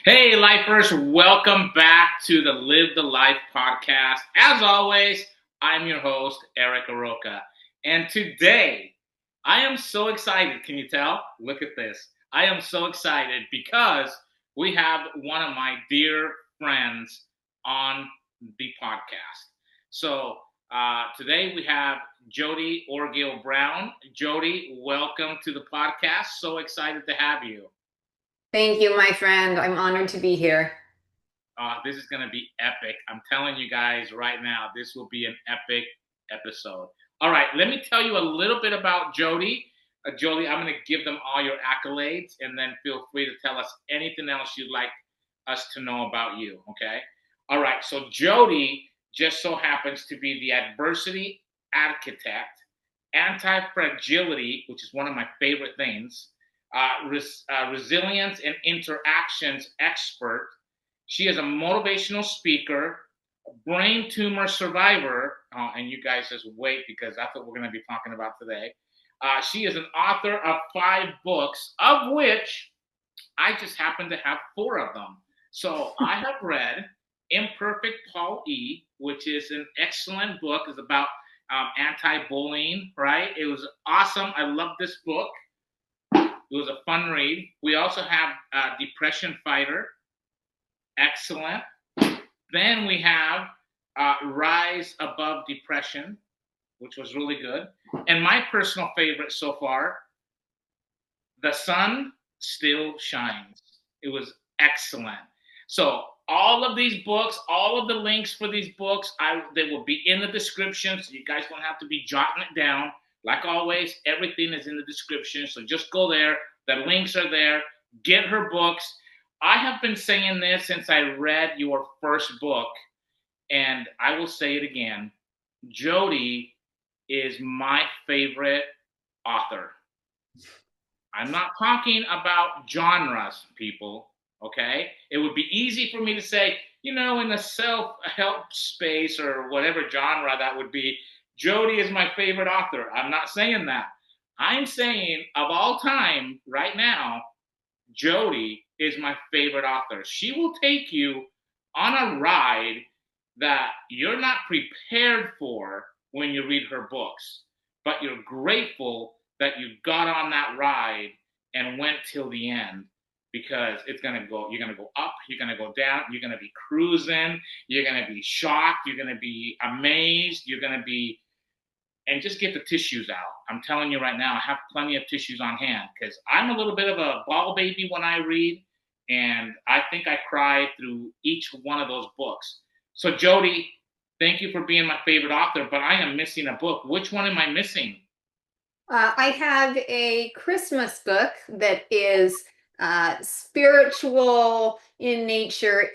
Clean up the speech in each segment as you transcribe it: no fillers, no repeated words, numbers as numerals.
Hey, lifers, welcome back to the Live the Life podcast. As always, I'm your host, Eric Aroca. And today, I am so excited. Can you tell? Look at this. I am so excited because we have one of my dear friends on the podcast. So, today we have Jodi Orgill Brown. Jodi, welcome to the podcast. So excited to have you. Thank you, my friend. I'm honored to be here. This is going to be epic. I'm telling you guys right now, this will be an epic episode. All right, let me tell you a little bit about Jodi. Jodi, I'm going to give them all your accolades, and then feel free to tell us anything else you'd like us to know about you, okay? All right, so Jodi just so happens to be the adversity architect, anti-fragility, which is one of my favorite things, resilience and interactions expert. She is a motivational speaker, a brain tumor survivor, and you guys just wait because that's what we're going to be talking about today. She is an author of 5 books, of which I just happen to have 4 of them. So I have read Imperfect Paul E., which is an excellent book. It's about anti-bullying, right? It was awesome. I love this book. It was a fun read. We also have Depression Fighter. Excellent. Then we have Rise Above Depression, which was really good. And my personal favorite so far, The Sun Still Shines. It was excellent. So all of these books, all of the links for these books, they will be in the description, so you guys don't have to be jotting it down. Like always, everything is in the description, so just go there. The links are there. Get her books. I have been saying this since I read your first book, and I will say it again. Jodi is my favorite author. I'm not talking about genres, people, okay? It would be easy for me to say, in the self-help space or whatever genre that would be, Jodi is my favorite author. I'm not saying that. I'm saying of all time, right now, Jodi is my favorite author. She will take you on a ride that you're not prepared for when you read her books, but you're grateful that you got on that ride and went till the end because you're gonna go up, you're gonna go down, you're gonna be cruising, you're gonna be shocked, you're gonna be amazed, you're gonna be and just get the tissues out. I'm telling you right now, I have plenty of tissues on hand because I'm a little bit of a ball baby when I read, and I think I cried through each one of those books. So, Jodi, thank you for being my favorite author, but I am missing a book. Which one am I missing? I have a Christmas book that is spiritual in nature.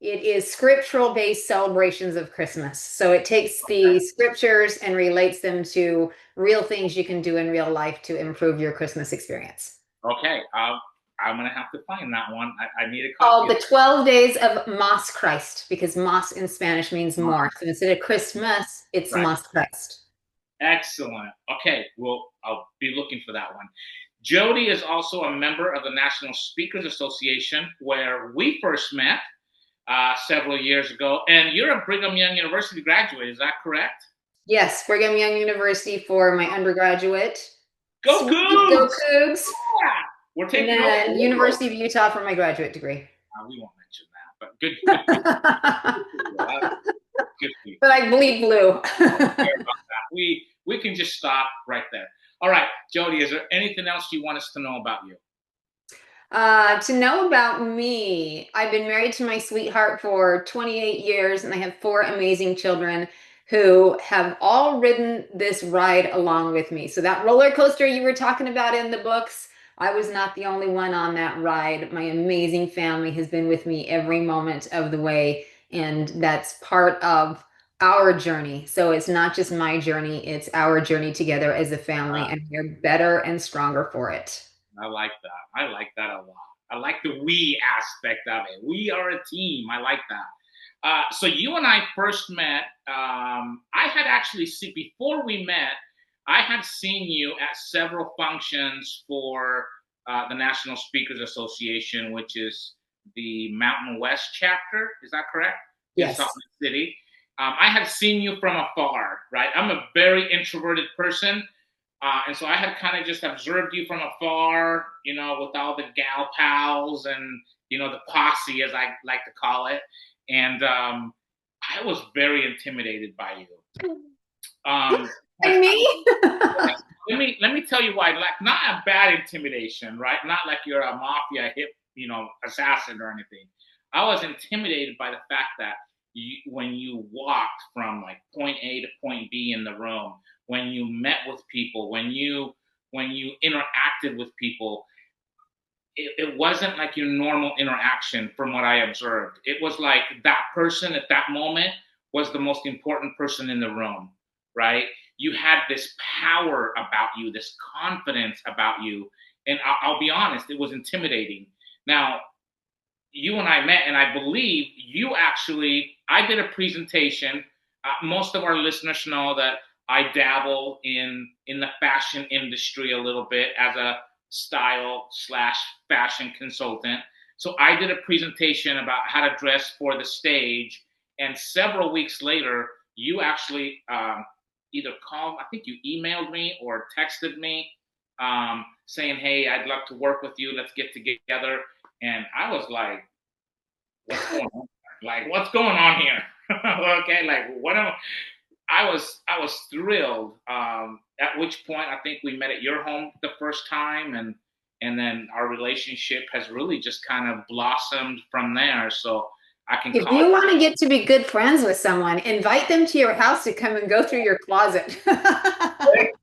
It is scriptural based celebrations of Christmas. So it takes the scriptures and relates them to real things you can do in real life to improve your Christmas experience. Okay, I'm gonna have to find that one. I need a copy Called of the 12 Days of Mas Christ because Mas in Spanish means that. more. So instead of Christmas, it's Right. Mas Christ. Excellent. Okay, well, I'll be looking for that one. Jodi is also a member of the National Speakers Association, where we first met several years ago. And you're a Brigham Young University graduate, is that correct? Yes, Brigham Young University for my undergraduate. Go Sweet, go Cougs! Cougs. Yeah, we're And taking over the then world. University of Utah for my graduate degree. We won't mention that, but good for you. But Good for you. I bleed blue. I don't care about that. We can just stop right there. All right, Jodi, is there anything else you want us to know about you? To know about me, I've been married to my sweetheart for 28 years, and I have 4 amazing children who have all ridden this ride along with me. So that roller coaster you were talking about in the books, I was not the only one on that ride. My amazing family has been with me every moment of the way, and that's part of our journey. So it's not just my journey, it's our journey together as a family, and we're better and stronger for it. I like that. I like that a lot. I like the we aspect of it. We are a team. I like that. So you and I first met. I had actually seen before we met. I had seen you at several functions for the National Speakers Association, which is the Mountain West chapter. Is that correct? In Salt Yes. Lake City. I have seen you from afar, right? I'm a very introverted person. And so I had kind of just observed you from afar, with all the gal pals and, the posse, as I like to call it. And I was very intimidated by you. And Like, me? let me tell you why. Like, not a bad intimidation, right? Not like you're a mafia hit, assassin or anything. I was intimidated by the fact that when you walked from like point A to point B in the room, when you met with people, when you interacted with people, it wasn't like your normal interaction from what I observed. It was like that person at that moment was the most important person in the room, right? You had this power about you, this confidence about you. And I'll be honest, it was intimidating. Now, you and I met, and I believe you actually, I did a presentation. Most of our listeners know that I dabble in the fashion industry a little bit as a style slash fashion consultant. So I did a presentation about how to dress for the stage, and several weeks later, you actually either called, I think you emailed me or texted me, saying, "Hey, I'd love to work with you. Let's get together." And I was like, what's going on? Like, what's going on here? Okay, like what am I was thrilled. At which point I think we met at your home the first time, and then our relationship has really just kind of blossomed from there. So I can If call you want to get to be good friends with someone, invite them to your house to come and go through your closet. it.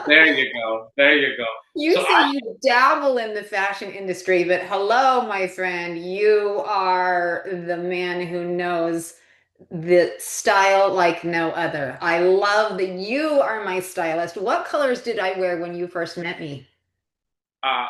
There you go. There you go. You So say you dabble in the fashion industry, but hello, my friend, you are the man who knows the style like no other. I love that you are my stylist. What colors did I wear when you first met me?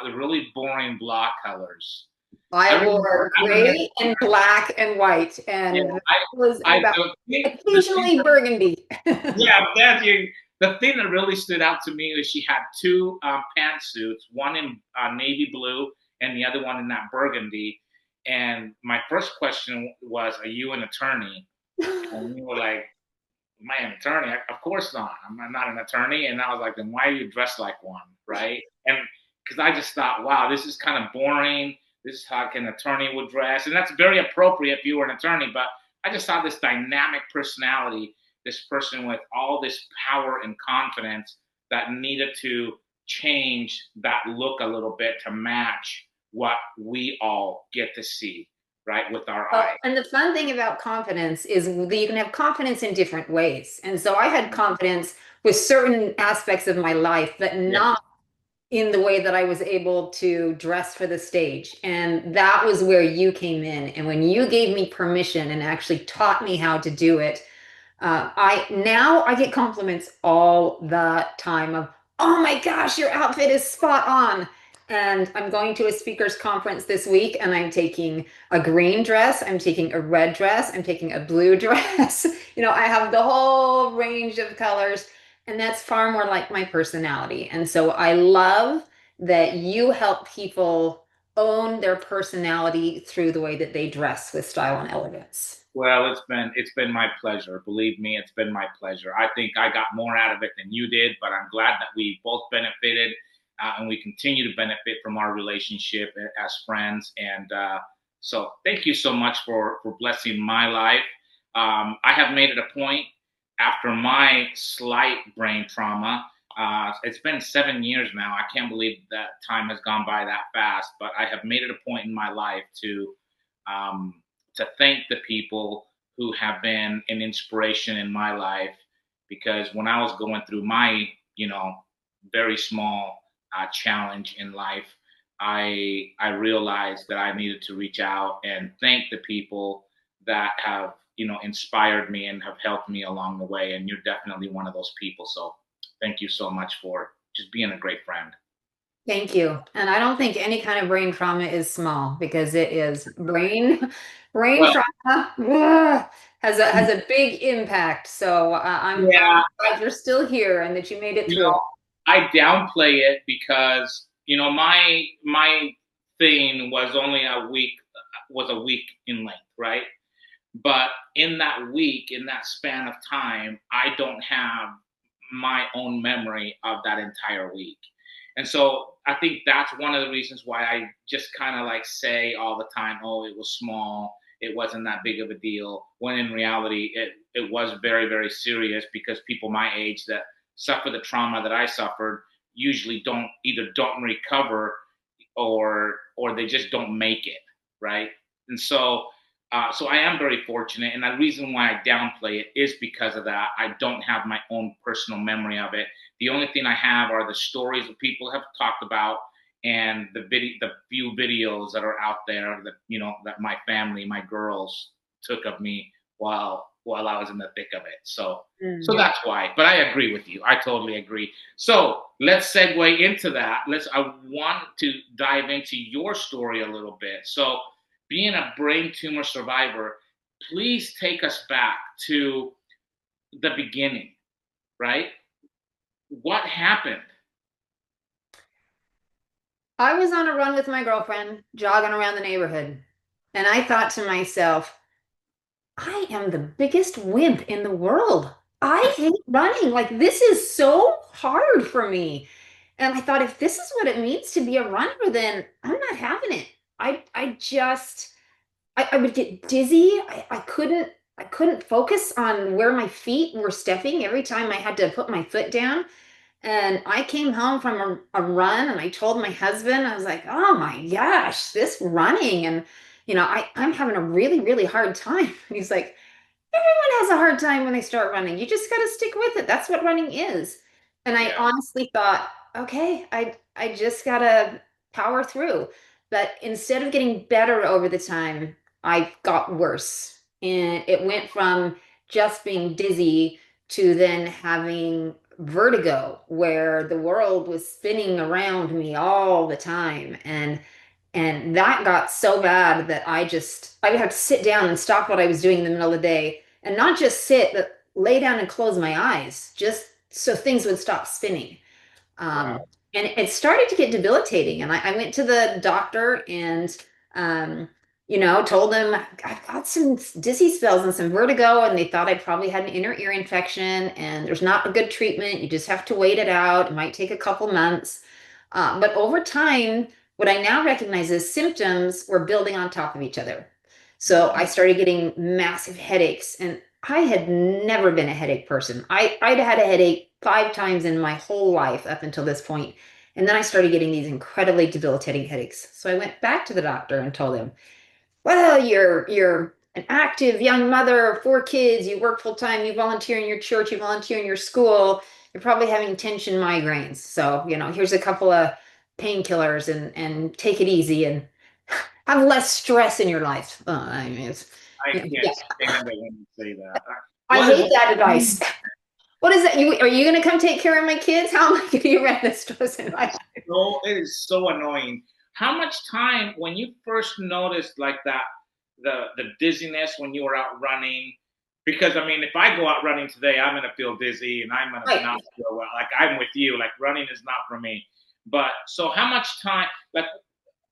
the really boring block colors. I I remember. wore I remember. gray and black and white, Yeah. and that was I about the thing occasionally burgundy. Yeah, that's you. The thing that really stood out to me is she had two pantsuits, one in navy blue and the other one in that burgundy. And my first question was, "Are you an attorney?" And you were like, "Am I an attorney?" Of course not. I'm not an attorney. And I was like, "Then why are you dressed like one?" Right? And because I just thought, wow, this is kind of boring. This is how an attorney would dress, and that's very appropriate if you were an attorney. But I just saw this dynamic personality, this person with all this power and confidence that needed to change that look a little bit to match what we all get to see, right, with our Well, eyes. and the fun thing about confidence is that you can have confidence in different ways. And so I had confidence with certain aspects of my life, but Yeah. not in the way that I was able to dress for the stage. And that was where you came in. And when you gave me permission and actually taught me how to do it, I get compliments all the time of, oh my gosh, your outfit is spot on. And I'm going to a speakers conference this week, and I'm taking a green dress, I'm taking a red dress, I'm taking a blue dress. I have the whole range of colors, and that's far more like my personality. And so I love that you help people own their personality through the way that they dress with style and elegance. Well, it's been my pleasure. Believe me, it's been my pleasure. I think I got more out of it than you did, but I'm glad that we both benefited, and we continue to benefit from our relationship as friends. And so, thank you so much for blessing my life. I have made it a point after my slight brain trauma. It's been 7 years now. I can't believe that time has gone by that fast, but I have made it a point in my life um, to thank the people who have been an inspiration in my life, because when I was going through my, very small challenge in life, I realized that I needed to reach out and thank the people that have, inspired me and have helped me along the way. And you're definitely one of those people. So thank you so much for just being a great friend. Thank you. And I don't think any kind of brain trauma is small because it is brain Well, trauma has a big impact. So I'm yeah, glad you're still here and that you made it you through. know, I downplay it because my thing was only a week in length, right? But in that week, in that span of time, I don't have my own memory of that entire week. And so I think that's one of the reasons why I just kind of like say all the time, oh, it was small. It wasn't that big of a deal. When in reality, it was very, very serious, because people my age that suffer the trauma that I suffered usually don't recover, or they just don't make it, right? And so so I am very fortunate, and the reason why I downplay it is because of that. I don't have my own personal memory of it. The only thing I have are the stories that people have talked about, and the few videos that are out there that that my family, my girls, took of me while I was in the thick of it. So Mm. that's why. But I agree with you. I totally agree. So let's segue into that. I want to dive into your story a little bit. So being a brain tumor survivor, please take us back to the beginning, right? What happened? I was on a run with my girlfriend, jogging around the neighborhood, and I thought to myself, I am the biggest wimp in the world. I hate running. Like, this is so hard for me. And I thought, if this is what it means to be a runner, then I'm not having it. I just I would get dizzy. I couldn't focus on where my feet were stepping every time I had to put my foot down. And I came home from a run and I told my husband, I was like, oh my gosh, this running. And, I'm having a really, really hard time. And he's like, everyone has a hard time when they start running. You just got to stick with it. That's what running is. And I Yeah, honestly thought, okay, I just got to power through. But instead of getting better over the time, I got worse. And it went from just being dizzy to then having vertigo, where the world was spinning around me all the time. And that got so bad that I would have to sit down and stop what I was doing in the middle of the day, and not just sit, but lay down and close my eyes just so things would stop spinning. wow. And it started to get debilitating. And I went to the doctor and, um, told them I've got some dizzy spells and some vertigo, and they thought I probably had an inner ear infection, and there's not a good treatment. You just have to wait it out. It might take a couple months. But over time, what I now recognize as symptoms were building on top of each other. So I started getting massive headaches, and I had never been a headache person. I'd had a headache 5 times in my whole life up until this point. And then I started getting these incredibly debilitating headaches. So I went back to the doctor and told him, well, you're an active young mother of 4 kids, you work full time, you volunteer in your church, you volunteer in your school, you're probably having tension migraines. So, here's a couple of painkillers and take it easy and have less stress in your life. I mean, I yeah, can't stand it when you say that. I What is hate that advice. What is that? Are you going to come take care of my kids? How am I going to get rid of this stress in my life? it is so annoying. How much time when you first noticed like that the dizziness when you were out running? Because I mean, if I go out running today, I'm gonna feel dizzy and I'm gonna Right. not feel well. Like I'm with you. Like running is not for me. But so how much time? Like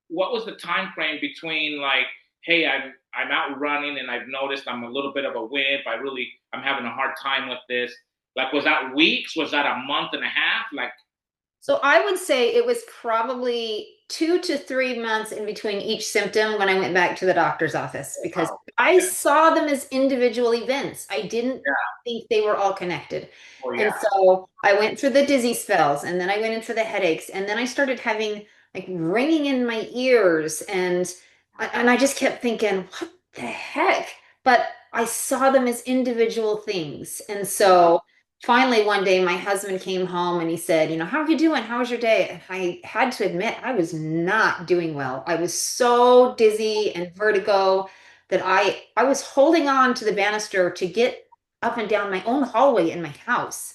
what was the time frame between like, hey, I'm out running and I've noticed I'm a little bit of a wimp. I'm having a hard time with this. Like was that weeks? Was that a month and a half? Like So I would say it was probably 2 to 3 months in between each symptom when I went back to the doctor's office, oh, because wow. I Okay. saw them as individual events. I didn't Yeah. think they were all connected. Oh And yeah. so I went through the dizzy spells, and then I went in for the headaches, and then I started having like ringing in my ears, and I just kept thinking, what the heck? But I saw them as individual things. And Wow. so finally one day my husband came home and he said, how are you doing? How was your day? And I had to admit I was not doing well. I was so dizzy and vertigo that I was holding on to the banister to get up and down my own hallway in my house.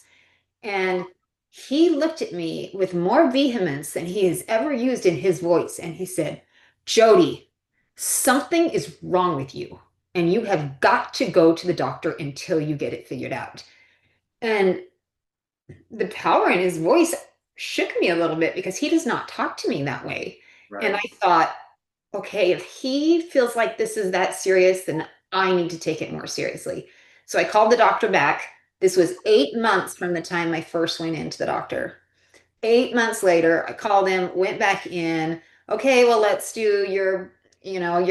And he looked at me with more vehemence than he has ever used in his voice, and he said, Jodi, something is wrong with you, and you have got to go to the doctor until you get it figured out. And the power in his voice shook me a little bit because he does not talk to me that way. And I Right. thought, okay, if he feels like this is that serious, then I need to take it more seriously. So I called the doctor back. This was 8 months from the time I first went into the doctor. 8 months later, I called him, went back in. Okay, well, let's do your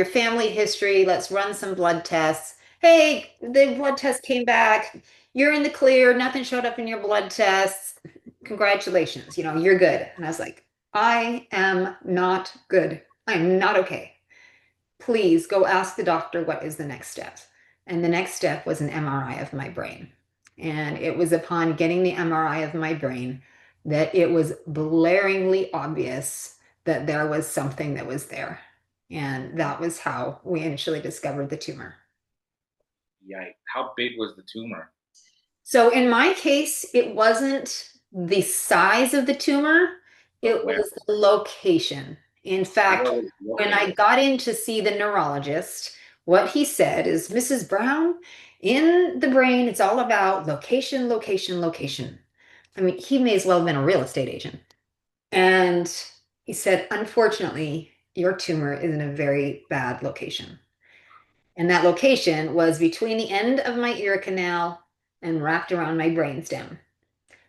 family history. Let's run some blood tests. Hey, the blood test came back. You're in the clear. Nothing showed up in your blood tests. Congratulations. You're good. And I was like, I am not good. I'm not okay. Please go ask the doctor what is the next step. And the next step was an MRI of my brain. And it was upon getting the MRI of my brain that it was blaringly obvious that there was something that was there. And that was how we initially discovered the tumor. Yeah. How big was the tumor? So in my case, it wasn't the size of the tumor, But it where? was the location. In Where fact, was it when I located? got in to see the neurologist, what he said is, Mrs. Brown, in the brain, it's all about location, location, location. I mean, he may as well have been a real estate agent. And he said, unfortunately, your tumor is in a very bad location. And that location was between the end of my ear canal and wrapped around my brainstem.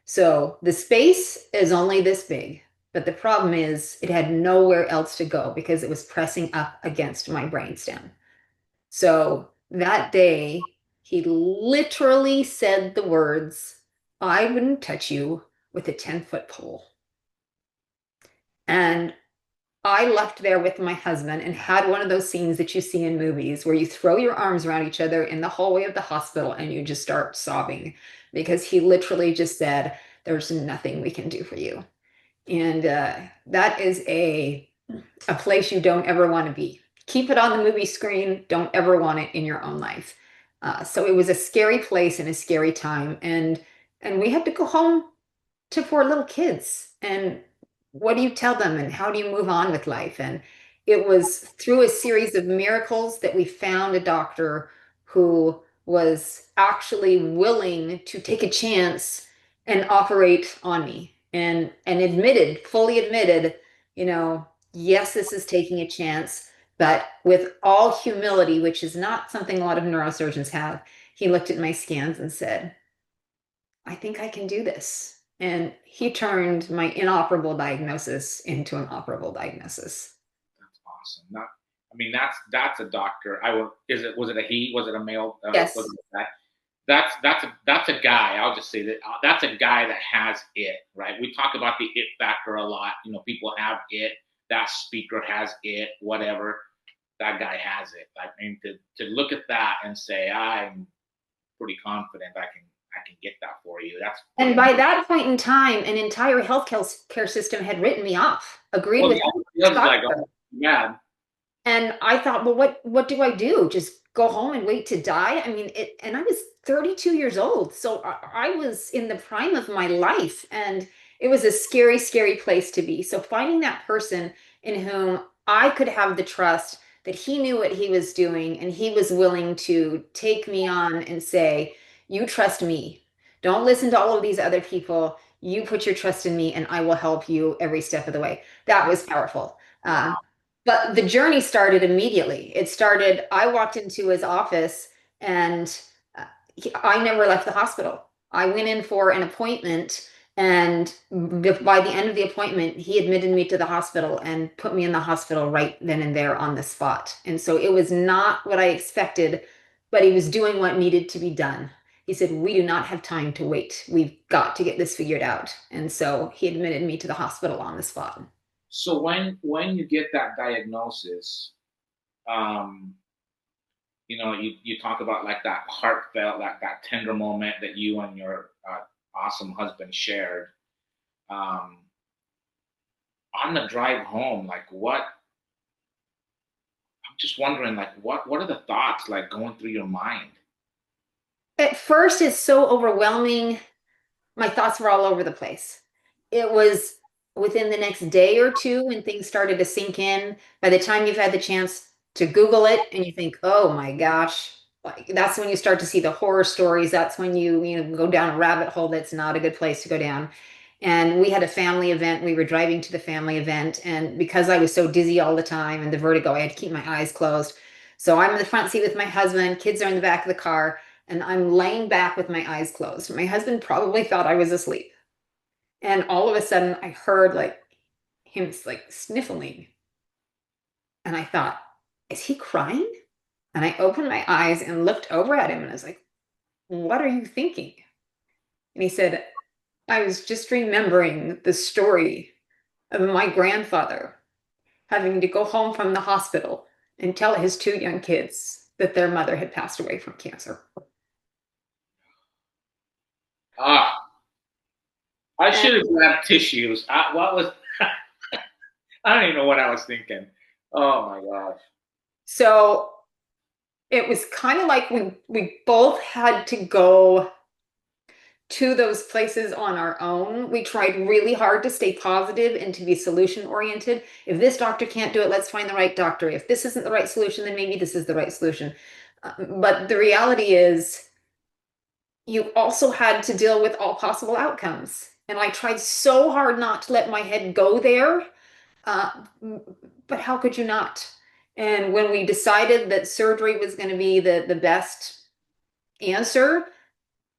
So the space is only this big, but the problem is it had nowhere else to go because it was pressing up against my brainstem. So that day, he literally said the words, I wouldn't touch you with a 10-foot pole. And I left there with my husband and had one of those scenes that you see in movies where you throw your arms around each other in the hallway of the hospital and you just start sobbing because he literally just said, there's nothing we can do for you. And that is a place you don't ever want to be. Keep it on the movie screen. Don't ever want it in your own life. So it was a scary place and a scary time. And we had to go home to four little kids. And what do you tell them and how do you move on with life? And it was through a series of miracles that we found a doctor who was actually willing to take a chance and operate on me and admitted, fully admitted, yes, this is taking a chance, but with all humility, which is not something a lot of neurosurgeons have, he looked at my scans and said, I think I can do this. And he turned my inoperable diagnosis into an operable diagnosis. That's awesome. Not, I mean, that's a doctor. I would. Is it? Was it a he? Was it a male? Was Yes. it a guy? That's a guy. I'll just say that that's a guy that has it. Right. We talk about the it factor a lot. People have it. That speaker has it. Whatever. That guy has it. I mean, to look at that and say I'm pretty confident I can get that for you. That's pretty And by amazing. that point in time, an entire health care system had written me off, agreed Well, with yeah, it was like, doctor. oh, yeah. And I thought, well, what do I do? Just go home and wait to die? I mean, and I was 32 years old, so I was in the prime of my life, and it was a scary, scary place to be. So finding that person in whom I could have the trust that he knew what he was doing and he was willing to take me on and say, you trust me. Don't listen to all of these other people. You put your trust in me, and I will help you every step of the way. That was powerful. Wow. But the journey started immediately. It started, I walked into his office and I never left the hospital. I went in for an appointment, and by the end of the appointment, he admitted me to the hospital and put me in the hospital right then and there on the spot. And so it was not what I expected, but he was doing what needed to be done. He said, we do not have time to wait. We've got to get this figured out. And so he admitted me to the hospital on the spot. So when you get that diagnosis, um, you talk about like that heartfelt, that tender moment that you and your awesome husband shared. Um, on the drive home, like what? I'm just wondering, like what are the thoughts like going through your mind? At first, it's so overwhelming. My thoughts were all over the place. It was within the next day or two when things started to sink in. By the time you've had the chance to Google it and you think, oh my gosh, like that's when you start to see the horror stories. That's when you go down a rabbit hole that's not a good place to go down. And we had a family event. We were driving to the family event. And because I was so dizzy all the time and the vertigo, I had to keep my eyes closed. So I'm in the front seat with my husband, kids are in the back of the car, and I'm laying back with my eyes closed. My husband probably thought I was asleep. And all of a sudden I heard like him like sniffling. And I thought, is he crying? And I opened my eyes and looked over at him and I was like, what are you thinking? And he said, I was just remembering the story of my grandfather having to go home from the hospital and tell his two young kids that their mother had passed away from cancer. Ah, I And should have grabbed tissues. What was? I don't even know what I was thinking. Oh my gosh. so it was kind of like we both had to go to those places on our own. We tried really hard to stay positive and to be solution oriented. If this doctor can't do it, let's find the right doctor. If this isn't the right solution, then maybe this is the right solution. But the reality is, you also had to deal with all possible outcomes. And I tried so hard not to let my head go there. Uh, but how could you not? And when we decided that surgery was going to be the best answer,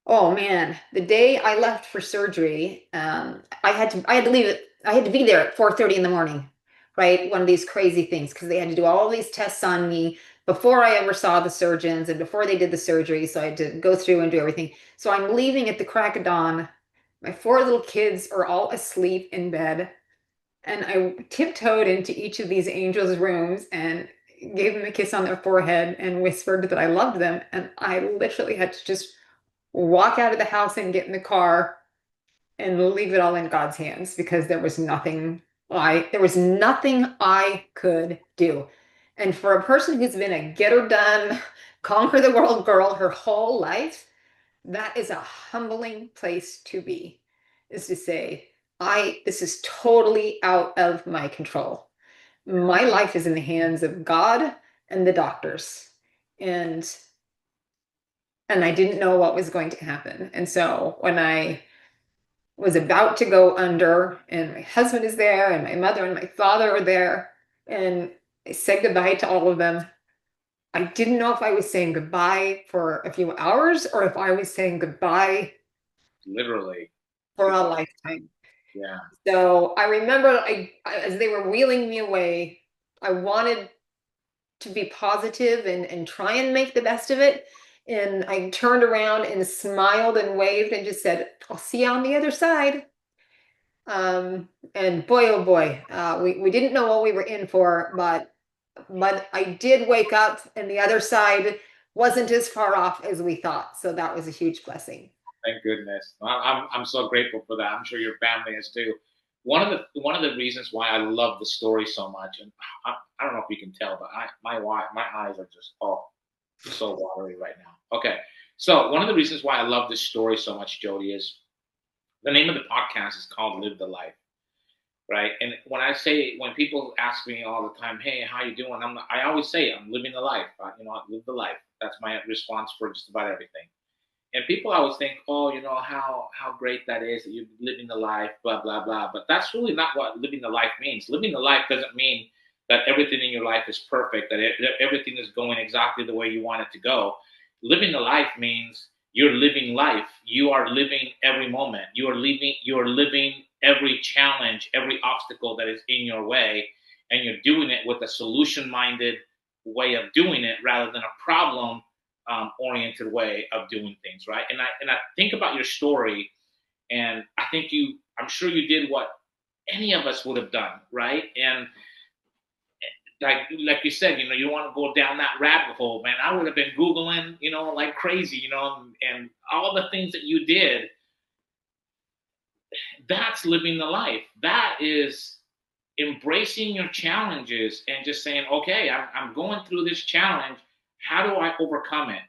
oh man, the day I left for surgery, I had to leave it. I had to be there at 4:30 in the morning, right? One of these crazy things because they had to do all these tests on me before I ever saw the surgeons and before they did the surgery. So I had to go through and do everything. So I'm leaving at the crack of dawn. My four little kids are all asleep in bed, and I tiptoed into each of these angels' rooms and gave them a kiss on their forehead and whispered that I loved them. And I literally had to just walk out of the house and get in the car and leave it all in God's hands because there was nothing I could do. And for a person who's been a get her done, conquer the world girl her whole life, that is a humbling place to be. Is to say, this is totally out of my control. My life is in the hands of God and the doctors. And I didn't know what was going to happen. And so when I was about to go under, and my husband is there, and my mother and my father are there, and I said goodbye to all of them. I didn't know if I was saying goodbye for a few hours or if I was saying goodbye Literally. for a lifetime. Yeah. So I remember as they were wheeling me away, I wanted to be positive and try and make the best of it. And I turned around and smiled and waved and just said, I'll see you on the other side. And boy, oh boy, we didn't know what we were in for, but I did wake up and the other side wasn't as far off as we thought. So that was a huge blessing. Thank goodness. I'm so grateful for that. I'm sure your family is too. One of the reasons why I love the story so much, and I don't know if you can tell, but my eyes are just so watery right now. Okay, so one of the reasons why I love this story so much, Jodi, is the name of the podcast is called "Live the Life," right? And when people ask me all the time, "Hey, how you doing?" I always say I'm living the life. I live the life. That's my response for just about everything. And people always think, oh, how great that is that you're living the life, blah blah blah. But that's really not what living the life means. Living the life doesn't mean that everything in your life is perfect, that everything is going exactly the way you want it to go. Living the life means you're living life. You are living every moment. You are living every challenge, every obstacle that is in your way, and you're doing it with a solution-minded way of doing it rather than a problem oriented way of doing things, right? And I think about your story, and I'm sure you did what any of us would have done, right? And like you said, you don't want to go down that rabbit hole, man. I would have been googling, like crazy, and all the things that you did. That's living the life. That is embracing your challenges and just saying, okay, I'm going through this challenge. How do I overcome it?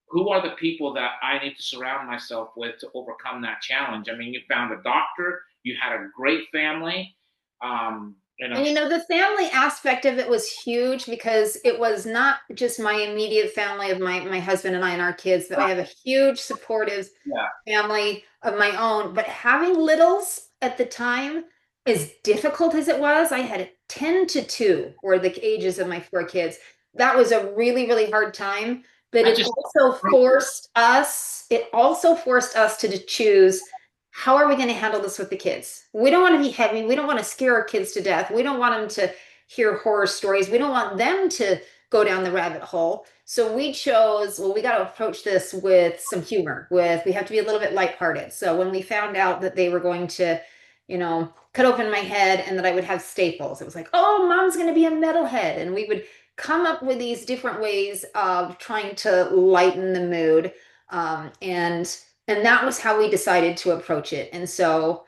Who are the people that I need to surround myself with to overcome that challenge? I mean, you found a doctor, you had a great family, and I'm And the family aspect of it was huge because it was not just my immediate family of my husband and I and our kids. I have a huge supportive yeah, family of my own, but having littles at the time, as difficult as it was, I had 10 to 2 were the ages of my four kids. That was a really, really hard time, but I just it also forced us to choose how are we going to handle this with the kids? We don't want to be heavy. We don't want to scare our kids to death. We don't want them to hear horror stories. We don't want them to go down the rabbit hole. So we chose, well, we got to approach this with some humor, we have to be a little bit lighthearted. So when we found out that they were going to, cut open my head and that I would have staples, it was like, oh, mom's going to be a metalhead. And we would come up with these different ways of trying to lighten the mood. And that was how we decided to approach it. And so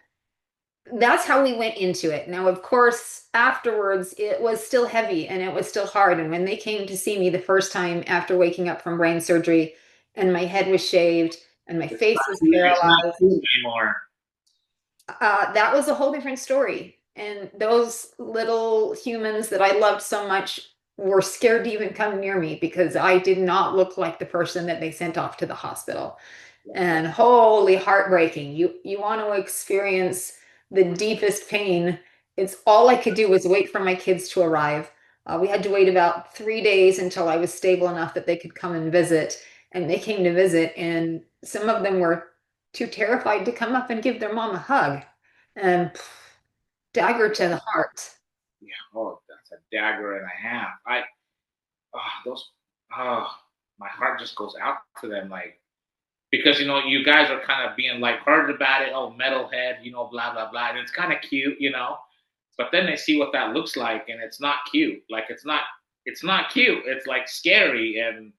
that's how we went into it. Now, of course, afterwards, it was still heavy and it was still hard. And when they came to see me the first time after waking up from brain surgery and my head was shaved and my face was it's not paralyzed, food anymore. that was a whole different story. And those little humans that I loved so much were scared to even come near me because I did not look like the person that they sent off to the hospital. And holy heartbreaking. You want to experience the deepest pain. It's all I could do was wait for my kids to arrive. We had to wait about 3 days until I was stable enough that they could come and visit. And they came to visit, and some of them were too terrified to come up and give their mom a hug. And dagger to the heart. Yeah, oh, that's a dagger and a half. Those, oh, my heart just goes out to them, like, because you guys are kind of being lighthearted about it. Oh, metalhead, blah blah blah, and it's kind of cute. But then they see what that looks like, and it's not cute. Like it's not cute. It's like scary, and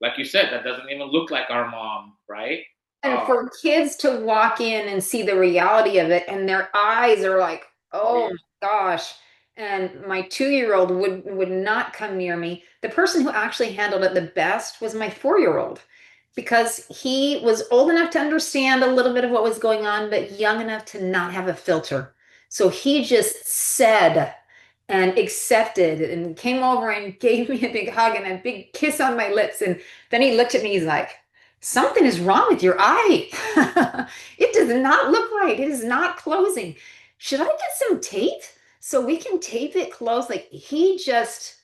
like you said, that doesn't even look like our mom, right? And Oh, for kids to walk in and see the reality of it, and their eyes are like, oh oh yeah, my gosh. And my 2-year-old would not come near me. The person who actually handled it the best was my 4-year-old because he was old enough to understand a little bit of what was going on, but young enough to not have a filter. So he just said and accepted and came over and gave me a big hug and a big kiss on my lips. And then he looked at me, he's like, something is wrong with your eye. It does not look right. It is not closing. Should I get some tape so we can tape it close? Like he just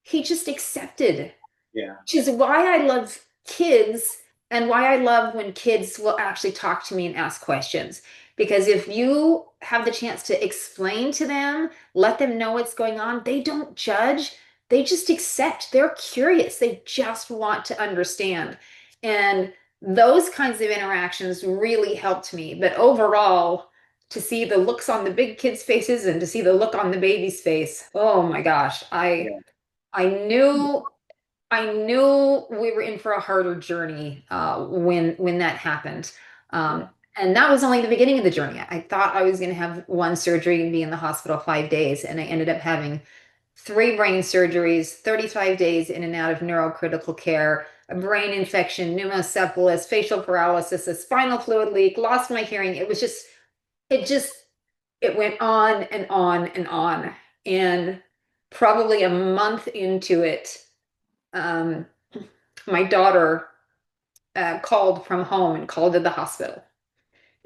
accepted, yeah, which is why I love kids and why I love when kids will actually talk to me and ask questions. Because if you have the chance to explain to them, let them know what's going on, they don't judge, they just accept. They're curious, they just want to understand. And those kinds of interactions really helped me. But overall, to see the looks on the big kids' faces and to see the look on the baby's face, oh my gosh, I yeah, I knew I knew we were in for a harder journey when that happened. yeah. And that was only the beginning of the journey. I thought I was going to have one surgery and be in the hospital 5 days, and I ended up having three brain surgeries, 35 days in and out of neurocritical care, a brain infection, pneumocephalus, facial paralysis, a spinal fluid leak, lost my hearing. It just, it went on and on and on. And probably a month into it, um, my daughter called from home and called to the hospital.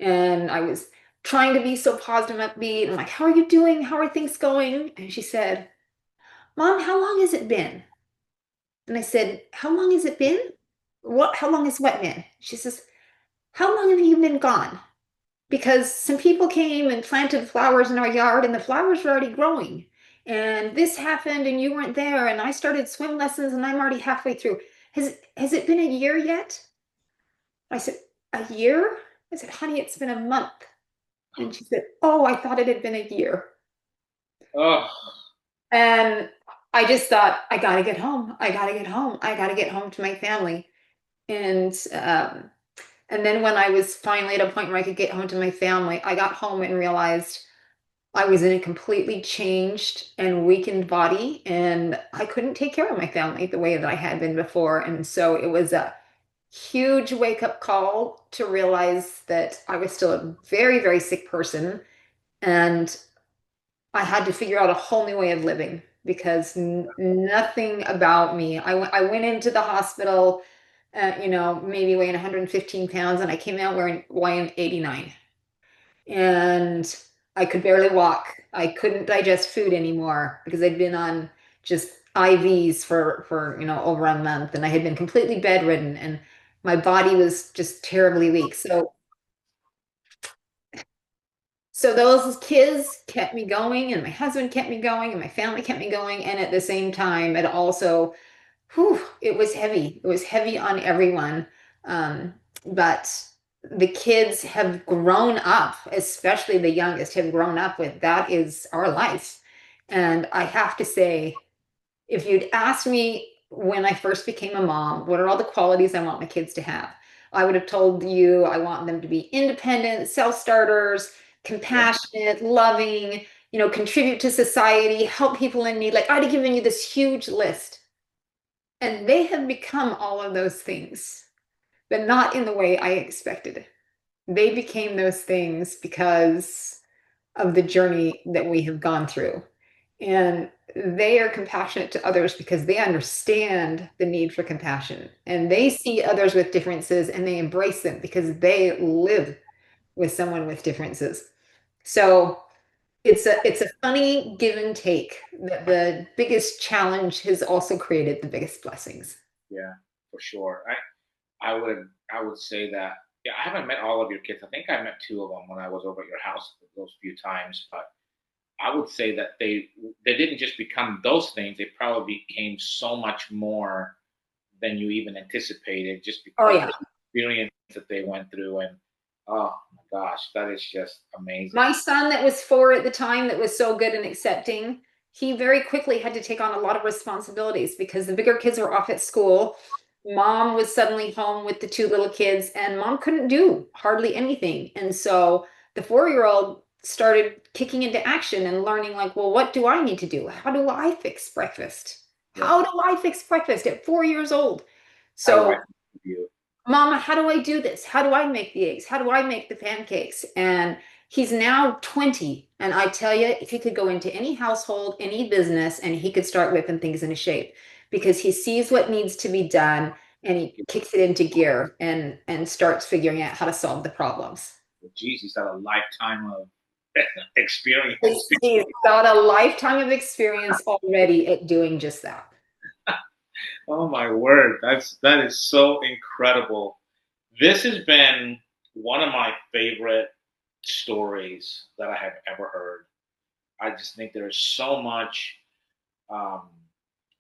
And I was trying to be so positive and upbeat. I'm like, how are you doing? How are things going? And she said, Mom, how long has it been? And I said, how long has it been? How long has what been? She says, how long have you been gone? Because some people came and planted flowers in our yard and the flowers were already growing. And this happened and you weren't there. And I started swim lessons and I'm already halfway through. Has it been a year yet? I said, a year? I said, honey, it's been a month. And she said, oh, I thought it had been a year. Oh, And I just thought, I gotta get home. I gotta get home. I gotta get home to my family. And and then when I was finally at a point where I could get home to my family, I got home and realized I was in a completely changed and weakened body, and I couldn't take care of my family the way that I had been before. And so it was a huge wake up call to realize that I was still a very, very sick person. And I had to figure out a whole new way of living because nothing about me. I went into the hospital, maybe weighing 115 pounds, and I came out weighing 89. and I could barely walk. I couldn't digest food anymore because I'd been on just IVs for over a month, and I had been completely bedridden, and my body was just terribly weak. So those kids kept me going, and my husband kept me going, and my family kept me going, and at the same time, it also, whew, it was heavy. It was heavy on everyone. But the kids have grown up, especially the youngest, have grown up with that is our life. And I have to say, if you'd asked me when I first became a mom, what are all the qualities I want my kids to have? I would have told you I want them to be independent, self-starters, Yeah. compassionate, loving, contribute to society, help people in need. Like I'd have given you this huge list. And they have become all of those things, but not in the way I expected. They became those things because of the journey that we have gone through. And they are compassionate to others because they understand the need for compassion and they see others with differences and they embrace them because they live with someone with differences. So it's a funny give and take that the biggest challenge has also created the biggest blessings. Yeah, for sure. I would say that, yeah, I haven't met all of your kids. I think I met two of them when I was over at your house those few times, but I would say that they didn't just become those things. They probably became so much more than you even anticipated, just Oh because yeah. of the experience that they went through. And oh my gosh, that is just amazing. My son that was 4 at the time that was so good and accepting, he very quickly had to take on a lot of responsibilities because the bigger kids were off at school. Mom was suddenly home with the 2 little kids, and mom couldn't do hardly anything. And so the 4-year-old started kicking into action and learning, like, well, what do I need to do? How do I fix breakfast? Yeah, How do I fix breakfast at 4 years old? how do I So help you? Mama, how do I do this? How do I make the eggs? How do I make the pancakes? And he's now 20. And I tell you, if he could go into any household, any business, and he could start whipping things into shape because he sees what needs to be done and he kicks it into gear and starts figuring out how to solve the problems. Geez, he's had a lifetime of experience. He's got a lifetime of experience already at doing just that. Oh my word, that is so incredible. This has been one of my favorite stories that I have ever heard. I just think um,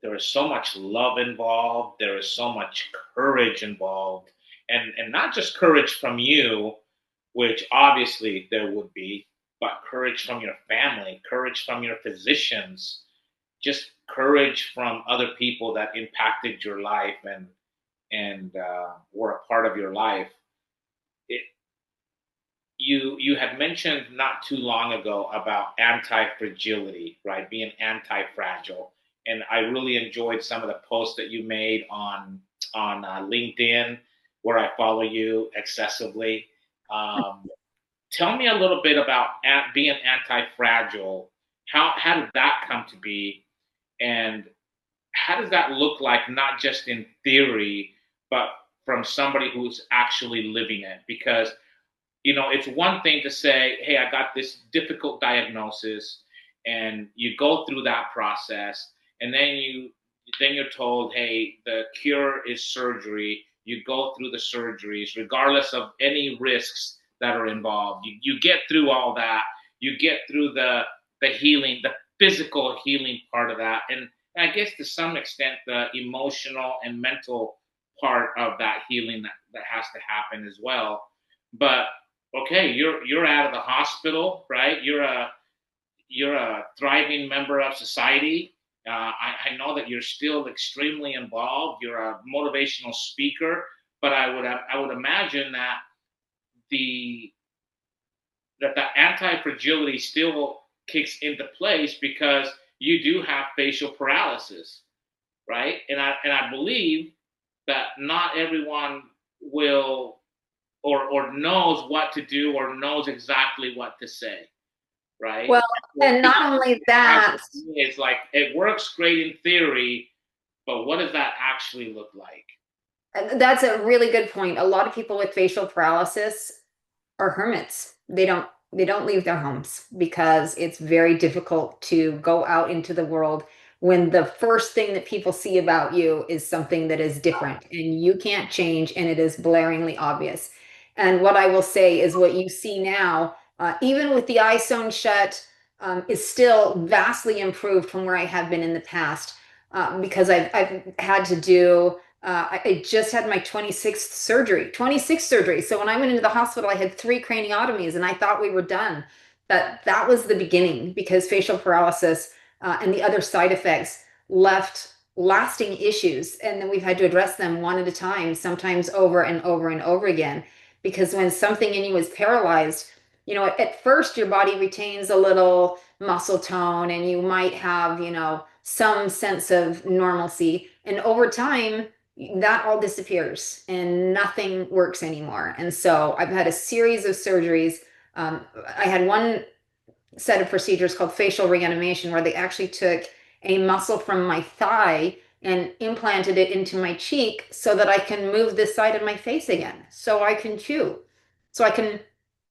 there is so much love involved. There is so much courage involved, and not just courage from you, which obviously there would be, but courage from your family, courage from your physicians, just courage from other people that impacted your life and were a part of your life. It, you had mentioned not too long ago about anti-fragility, right? Being anti-fragile, and I really enjoyed some of the posts that you made on LinkedIn, where I follow you excessively. Um, Tell me a little bit about being anti-fragile. How did that come to be, and how does that look like, not just in theory, but from somebody who's actually living it? Because it's one thing to say, hey, I got this difficult diagnosis, and you go through that process, and then you're told, hey, the cure is surgery. You go through the surgeries regardless of any risks that are involved. You get through all that. You get through the healing, the physical healing part of that, and I guess to some extent the emotional and mental part of that healing that has to happen as well. But okay, you're out of the hospital, right? You're a thriving member of society. I know that you're still extremely involved. You're a motivational speaker, but I would imagine that the the anti fragility still kicks into place because you do have facial paralysis, right? And I believe that not everyone will or knows what to do or knows exactly what to say, right? Well, So and not only that, it's like it works great in theory, but what does that actually look like? that's a really good point. A lot of people with facial paralysis are hermits. They don't they don't leave their homes because it's very difficult to go out into the world when the first thing that people see about you is something that is different and you can't change and it is blaringly obvious. And what I will say is what you see now, even with the eye sewn shut, is still vastly improved from where I have been in the past, because I've had to do I just had my 26th surgery, 26 surgeries. So when I went into the hospital, I had 3 craniotomies and I thought we were done. That was the beginning because facial paralysis and the other side effects left lasting issues. And then we've had to address them one at a time, sometimes over and over and over again. Because when something in you is paralyzed, at first your body retains a little muscle tone and you might have, some sense of normalcy. And over time, that all disappears and nothing works anymore. And so I've had a series of surgeries. I had one set of procedures called facial reanimation, where they actually took a muscle from my thigh and implanted it into my cheek so that I can move this side of my face again, so I can chew, so I can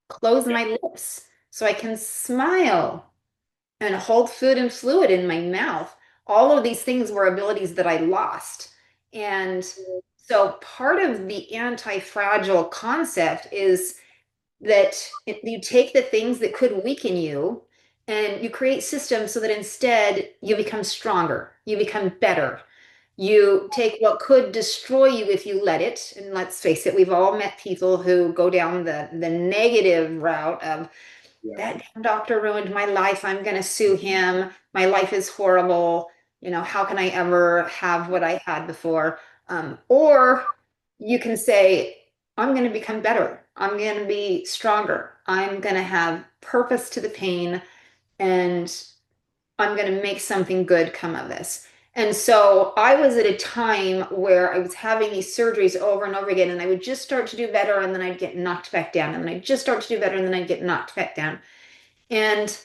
close Yeah. my lips, so I can smile and hold food and fluid in my mouth. All of these things were abilities that I lost. And so part of the anti-fragile concept is that you take the things that could weaken you and you create systems so that instead you become stronger, you become better. You take what could destroy you if you let it. And let's face it, we've all met people who go down the negative route of Yeah. that damn doctor ruined my life. I'm going to sue him. My life is horrible. How can I ever have what I had before? Or you can say, I'm going to become better. I'm going to be stronger. I'm going to have purpose to the pain, and I'm going to make something good come of this. And so I was at a time where I was having these surgeries over and over again, and I would just start to do better, and then I'd get knocked back down, and then I'd just start to do better, and then I'd get knocked back down. And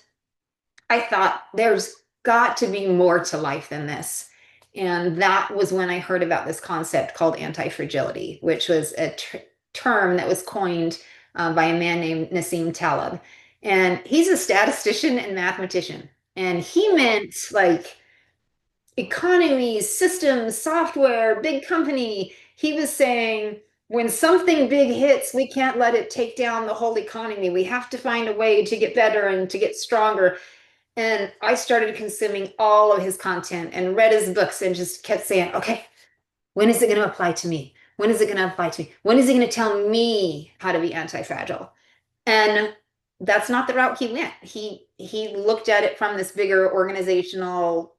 I thought, there's got to be more to life than this. And that was when I heard about this concept called anti-fragility, which was a term that was coined by a man named Nassim Taleb. And he's a statistician and mathematician. And he meant like economies, systems, software, big company. He was saying, when something big hits, we can't let it take down the whole economy. We have to find a way to get better and to get stronger. And I started consuming all of his content and read his books and just kept saying, okay, when is it going to apply to me? When is it going to apply to me? When is he going to tell me how to be anti-fragile? And that's not the route he went. He looked at it from this bigger organizational,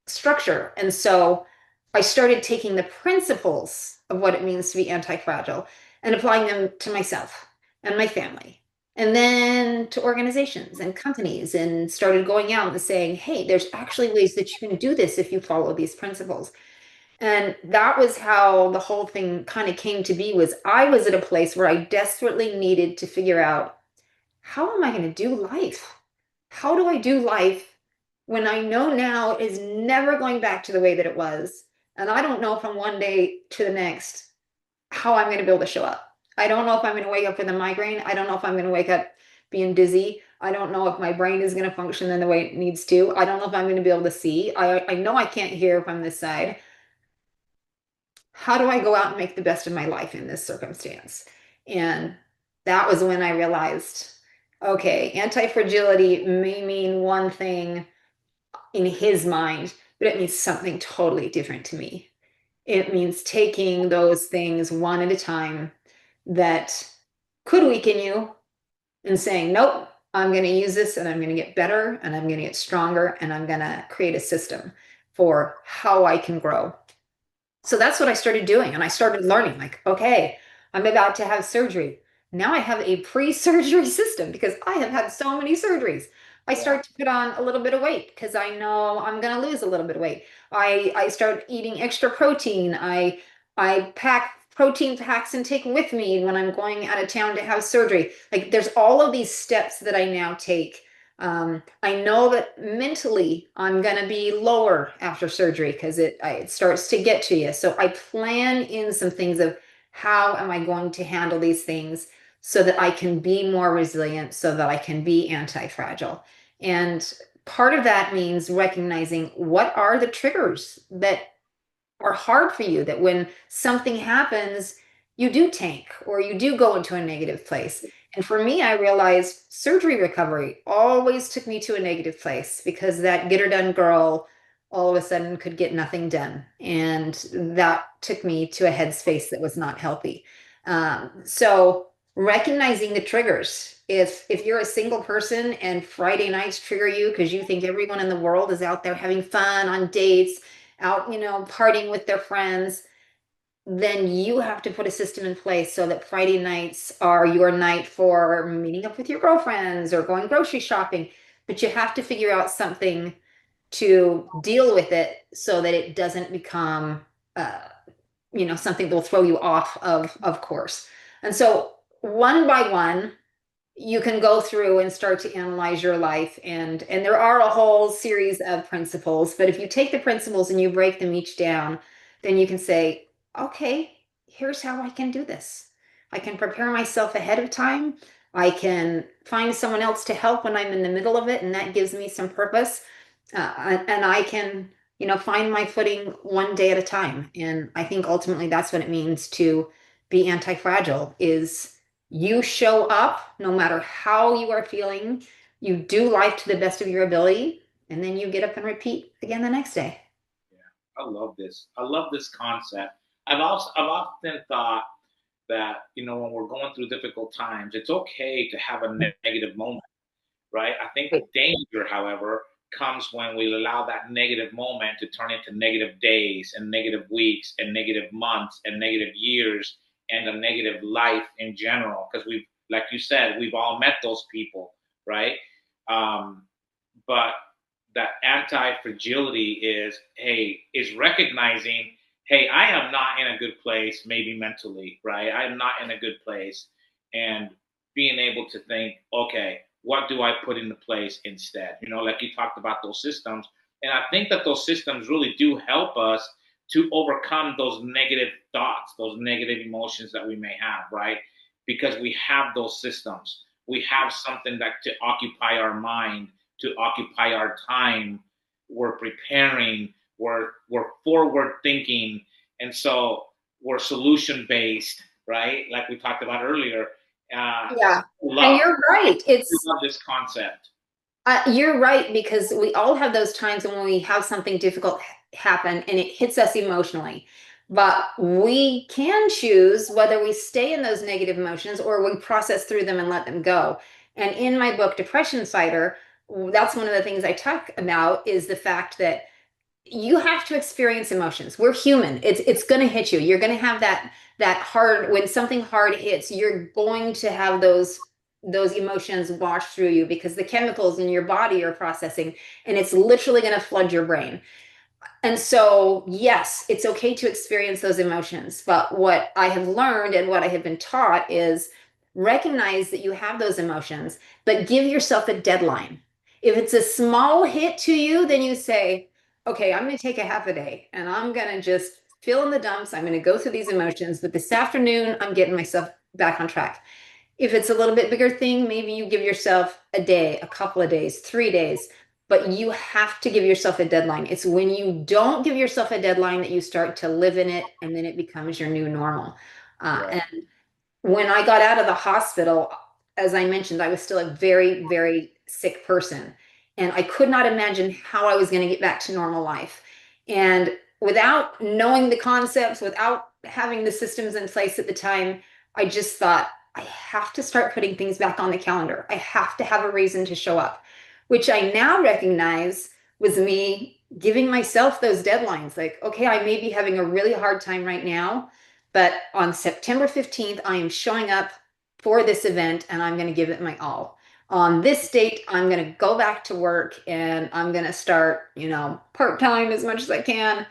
structure. And so I started taking the principles of what it means to be anti-fragile and applying them to myself and my family. And then to organizations and companies, and started going out and saying, hey, there's actually ways that you can do this if you follow these principles. And that was how the whole thing kind of came to be. Was I was at a place where I desperately needed to figure out, how am I going to do life? How do I do life when I know now it is never going back to the way that it was? And I don't know from one day to the next how I'm going to be able to show up. I don't know if I'm going to wake up with a migraine. I don't know if I'm going to wake up being dizzy. I don't know if my brain is going to function in the way it needs to. I don't know if I'm going to be able to see. I know I can't hear from this side. How do I go out and make the best of my life in this circumstance? And that was when I realized, okay, anti-fragility may mean one thing in his mind, but it means something totally different to me. It means taking those things one at a time that could weaken you and saying, nope, I'm going to use this and I'm going to get better and I'm going to get stronger and I'm going to create a system for how I can grow. So that's what I started doing. And I started learning, like, okay, I'm about to have surgery. Now I have a pre-surgery system because I have had so many surgeries. I Yeah. start to put on a little bit of weight because I know I'm going to lose a little bit of weight. I start eating extra protein. I pack protein packs and take with me when I'm going out of town to have surgery. Like, there's all of these steps that I now take. I know that mentally I'm going to be lower after surgery because it starts to get to you. So I plan in some things of how am I going to handle these things so that I can be more resilient, so that I can be anti-fragile. And part of that means recognizing what are the triggers that are hard for you, that when something happens, you do tank or you do go into a negative place. And for me, I realized surgery recovery always took me to a negative place because that get her done girl all of a sudden could get nothing done. And that took me to a headspace that was not healthy. So recognizing the triggers. If you're a single person and Friday nights trigger you because you think everyone in the world is out there having fun on dates, out, partying with their friends, then you have to put a system in place so that Friday nights are your night for meeting up with your girlfriends or going grocery shopping. But you have to figure out something to deal with it so that it doesn't become, something that will throw you off of course. And so one by one, you can go through and start to analyze your life, and there are a whole series of principles, but if you take the principles and you break them each down, then you can say, okay, here's how I can do this. I can prepare myself ahead of time. I can find someone else to help when I'm in the middle of it, and that gives me some purpose. And I can, find my footing one day at a time. And I think ultimately that's what it means to be anti-fragile is you show up no matter how you are feeling. You do life to the best of your ability, and then you get up and repeat again the next day. Yeah, I love this. I love this concept. I've often thought that when we're going through difficult times, it's okay to have a negative moment, right? I think the danger, however, comes when we allow that negative moment to turn into negative days and negative weeks and negative months and negative years and a negative life in general. Because we've, like you said, we've all met those people, right? Um, but that anti-fragility is recognizing, hey, I am not in a good place, maybe mentally, right? I am not in a good place, and being able to think, okay, what do I put into place instead? Like you talked about those systems, and I think that those systems really do help us to overcome those negative thoughts, those negative emotions that we may have, right? Because we have those systems, we have something that to occupy our mind, to occupy our time. We're preparing, we're forward thinking, and so we're solution based, right? Like we talked about earlier. Yeah. And Love, you're right. love this concept. You're right, because we all have those times when we have something difficult happen and it hits us emotionally. But we can choose whether we stay in those negative emotions or we process through them and let them go. And in my book, Depression Fighter, that's one of the things I talk about is the fact that you have to experience emotions. We're human. It's going to hit you. You're going to have that hard when something hard hits, you're going to have those emotions wash through you because the chemicals in your body are processing, and it's literally going to flood your brain. And so, yes, it's okay to experience those emotions. But what I have learned and what I have been taught is recognize that you have those emotions, but give yourself a deadline. If it's a small hit to you, then you say, okay, I'm going to take a half a day and I'm going to just fill in the dumps. I'm going to go through these emotions, but this afternoon, I'm getting myself back on track. If it's a little bit bigger thing, maybe you give yourself a day, a couple of days, 3 days, but you have to give yourself a deadline. It's when you don't give yourself a deadline that you start to live in it, and then it becomes your new normal. Right. And when I got out of the hospital, as I mentioned, I was still a very, very sick person. And I could not imagine how I was going to get back to normal life. And without knowing the concepts, without having the systems in place at the time, I just thought, I have to start putting things back on the calendar. I have to have a reason to show up, which I now recognize was me giving myself those deadlines. Like, okay, I may be having a really hard time right now, but on September 15th, I am showing up for this event and I'm going to give it my all. On this date, I'm going to go back to work and I'm going to start, part-time as much as I can,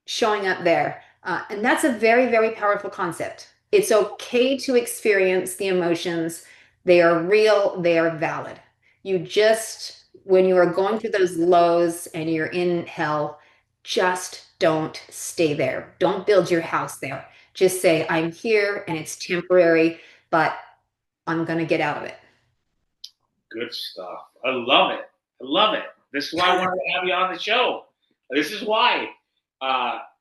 showing up there. And that's a very, very powerful concept. It's okay to experience the emotions. They are real, they are valid. You just, when you are going through those lows and you're in hell, just don't stay there. Don't build your house there. Just say, I'm here and it's temporary, but I'm going to get out of it. Good stuff. I love it. I love it. This is why I wanted to have you on the show. This is why.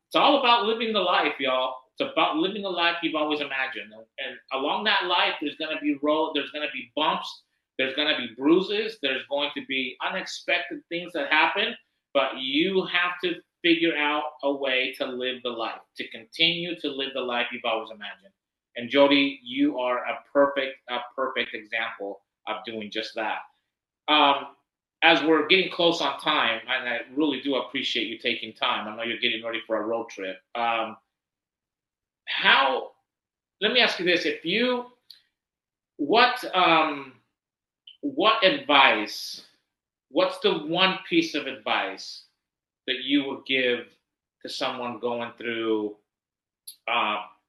It's all about living the life, y'all. It's about living the life you've always imagined. And along that life, there's going to be there's going to be bumps, there's going to be bruises, there's going to be unexpected things that happen, but you have to figure out a way to live the life, to continue to live the life you've always imagined. And Jodi, you are a perfect example of doing just that. Um, as we're getting close on time, and I really do appreciate you taking time. I know you're getting ready for a road trip. How? Let me ask you this: if you, what, what advice? What's the one piece of advice that you would give to someone going through,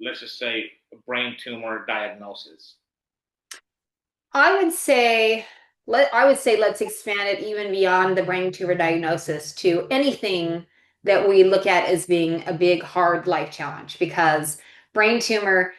let's just say, a brain tumor diagnosis? I would say let's expand it even beyond the brain tumor diagnosis to anything that we look at as being a big, hard life challenge because brain tumor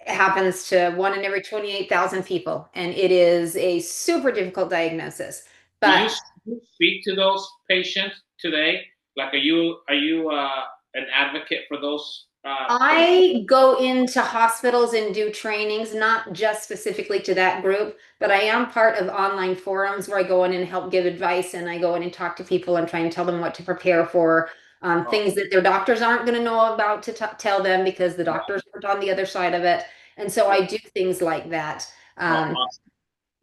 happens to one in every 28,000 people, and it is a super difficult diagnosis. Do But you speak to those patients today? Like, are you an advocate for those? I go into hospitals and do trainings, not just specifically to that group, but I am part of online forums where I go in and help give advice and I go in and talk to people and try and tell them what to prepare for, Oh, things that their doctors aren't going to know about to tell them because the yeah, doctors aren't on the other side of it. And so yeah. I do things like that. Oh, Um, awesome.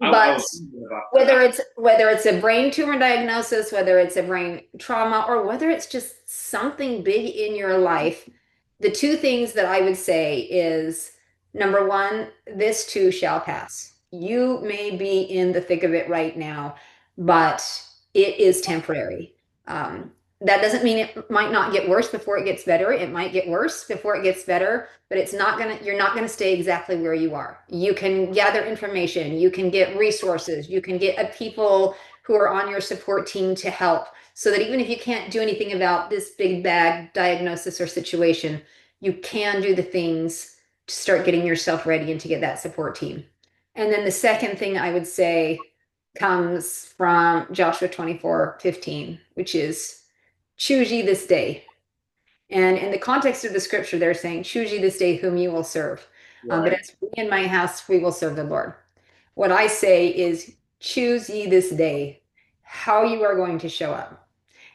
I but was thinking about whether that. it's a brain tumor diagnosis, whether it's a brain trauma, or whether it's just something big in your life, the two things that I would say is number one, this too shall pass. You may be in the thick of it right now, but it is temporary. Um, that doesn't mean it might not get worse before it gets better. It might get worse before it gets better, but you're not gonna stay exactly where you are. You can gather information, you can get resources, you can get people who are on your support team to help so that even if you can't do anything about this big bag diagnosis or situation, you can do the things to start getting yourself ready and to get that support team. And then the second thing I would say comes from Joshua 24:15, which is choose ye this day. And in the context of the scripture, they're saying, choose ye this day whom you will serve. But Right. as for me and my house, we will serve the Lord. What I say is, choose ye this day how you are going to show up.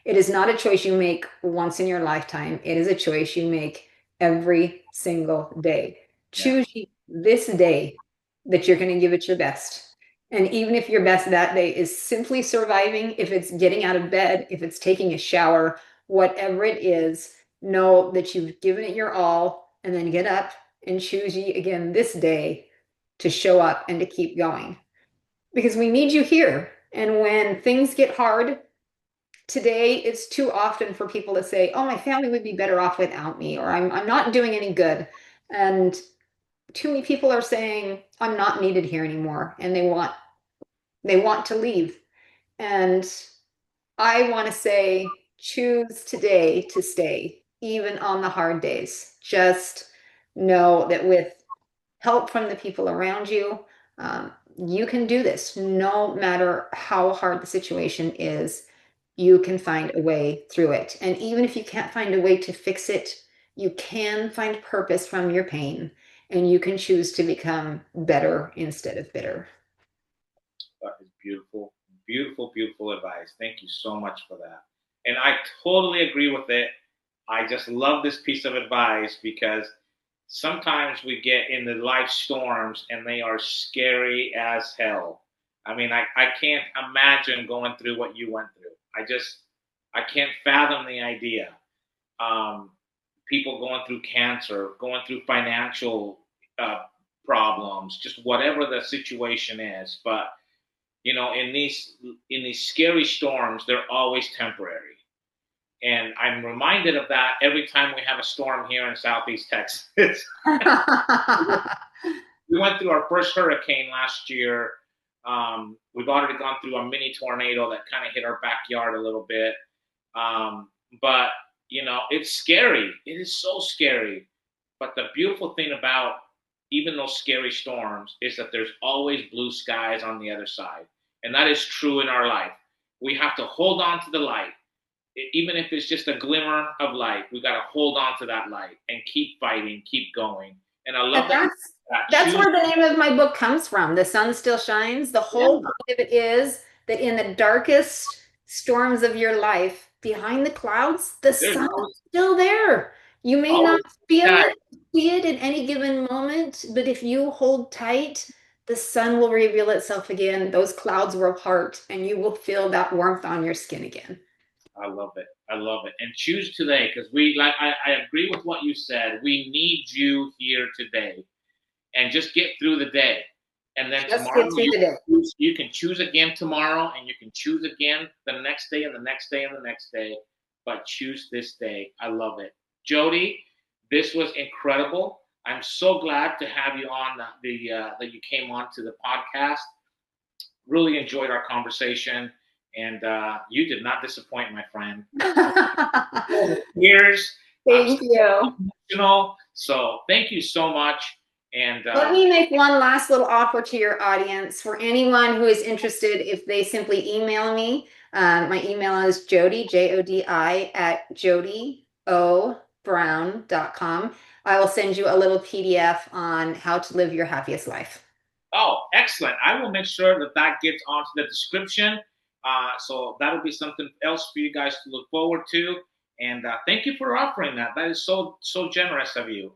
It is not a choice you make once in your lifetime. It is a choice you make every single day. Yeah. Choose this day that you're going to give it your best. And even if your best that day is simply surviving, if it's getting out of bed, if it's taking a shower, whatever it is, know that you've given it your all and then get up and choose ye again this day to show up and to keep going because we need you here. And when things get hard, today it's too often for people to say, oh, my family would be better off without me, or I'm not doing any good. And too many people are saying, I'm not needed here anymore. And they want to leave. And I want to say, choose today to stay, even on the hard days. Just know that with help from the people around you, you can do this no matter how hard the situation is. You can find a way through it. And even if you can't find a way to fix it, you can find purpose from your pain and you can choose to become better instead of bitter. That is beautiful, beautiful, beautiful advice. Thank you so much for that. And I totally agree with it. I just love this piece of advice because sometimes we get in the life storms and they are scary as hell. I mean, I can't imagine going through what you went through. I can't fathom the idea. Um, People going through cancer, going through financial uh, problems, just whatever the situation is. But in these scary storms, they're always temporary. And I'm reminded of that every time we have a storm here in Southeast Texas. We went through our first hurricane last year. We've already gone through a mini tornado that kind of hit our backyard a little bit. But it's scary. It is so scary. But the beautiful thing about even those scary storms, is that there's always blue skies on the other side. And that is true in our life. We have to hold on to the light. Even if it's just a glimmer of light, we got to hold on to that light and keep fighting, keep going. And I And love that you that's choose. where the name of my book comes from. The sun still shines. The Yeah, whole point of it is that in the darkest storms of your life, behind the clouds, the there's sun always, is still there. You may not always feel that. it, see it at any given moment, but if you hold tight, the sun will reveal itself again. Those clouds will part, and you will feel that warmth on your skin again. I love it. I love it. And choose today, because we like I agree with what you said. We need you here today, and just get through the day. And then Just tomorrow get through the day. you can choose again tomorrow, and you can choose again the next day and the next day and the next day. But choose this day. I love it. Jodi, this was incredible. I'm so glad to have you on that you came on to the podcast. Really enjoyed our conversation, and you did not disappoint, my friend. Years, I'm Thank you. emotional. So thank you so much. And Let me make one last little offer to your audience. For anyone who is interested, if they simply email me, my email is Jodi, Jodi, at jodibrown.com. I will send you a little PDF on how to live your happiest life. oh, excellent! I will make sure that that gets onto the description. So that'll be something else for you guys to look forward to. And thank you for offering that. That is so generous of you.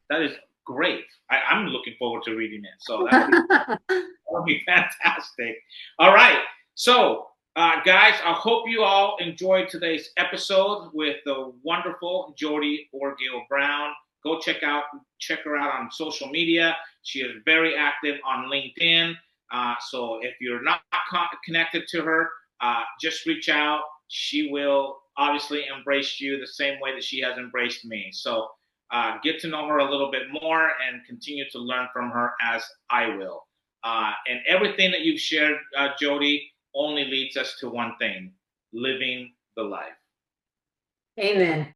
That is great. I'm looking forward to reading it. So that'll be fantastic. All right. So, guys, I hope you all enjoyed today's episode with the wonderful Jodi Orgill Brown. Go check her out on social media. She is very active on LinkedIn. So if you're not connected to her, just reach out. She will obviously embrace you the same way that she has embraced me. So get to know her a little bit more and continue to learn from her as I will. And everything that you've shared, Jodi, only leads us to one thing: living the life. Amen.